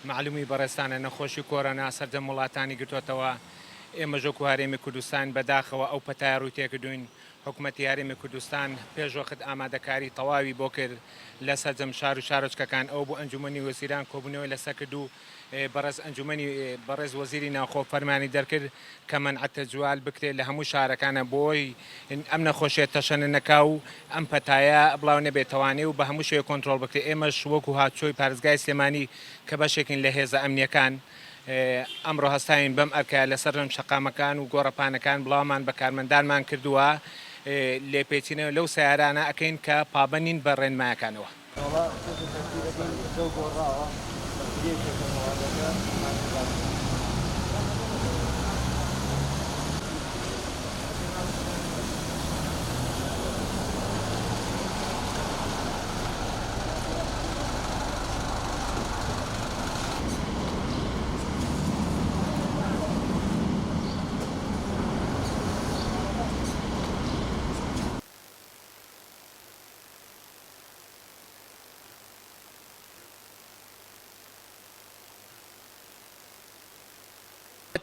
معلومی بەڕێستانە نەخۆشی کۆرۆنا سەردەم وڵاتانی گرتوێتەوە ئێمە ژۆک و هەرێمی کوردستان بەداخەوە ئەو پەتای ڕووی تێکردوین حکوومەتی هەرێمی کوردستان پێشوەخت ئامادەکاری تەواوی بۆ کرد لە سەرجەم شار و شارۆچکەکان ئەو بۆ ئەنجومەنی وەزیران کۆبوونەوەی لەسەر کرد و بەڕێز ئەنجومەنی بەڕێز وەزیری ناوخۆ فەرمانی دەرکرد کە مەنعەتە جوال بکرێت لە هەموو شارەکانە بۆی ئەم نەخۆشیێت تەشەنە نەکا و ئەم پەتایە بڵاو نەبێتوانێ و بە هەموو شوێ کۆنتترۆل بکرێت ئێمەش وەکو هاتچۆی پارێزگای سلێمانی کە بەشێکین لە هێزە ئەمنیەکان ئەمڕۆ هەستاین بەم ئەرکە لەسەر ڕم شەقامەکان و گۆڕەپانەکان بڵاومان بە کارمەندانمان کردووە لێپێچینەوە لەو سیارانە ئەەکەین کە پابەنین بە ڕێنمایەکانەوە.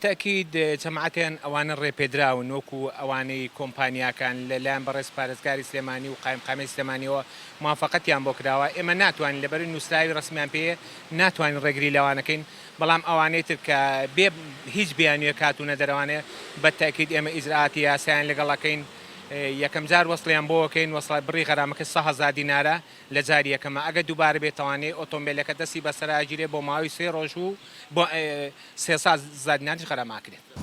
تأكيد جەماعەتیان ئەوانە ڕێپێدراون وەکو ئەوانەی کۆمپانیاکان لەلایەن بەڕێز پارێزگاری سلێمانی و قایمقامەی سلێمانیەوە موافقەتیان بۆ کراوە ئێمە ناتوانین لەبەر نووسراوی ڕسمیان پێ ناتوانین ڕێگری لەوانەکەین بەڵام ئەوانەی تر کە بێ هیچ بیانویە کاتونە دەرەوانێ بە تاکید ئێمە ئیجرعاتی یاسایان لەگەڵەکەین یەکەم جار وەسڵیان بۆکەین وەسڵات بڕی غەرامەکە 100,000 دینارە لە جاری یەکەمە ئەگە دووبارە بێتوانێ ئۆتۆمبیلەکە دەستی بەسەراگیرێ بۆ ماوەی 3 ڕۆژ و بۆ 300,000 دیناریش غەراماکرێت.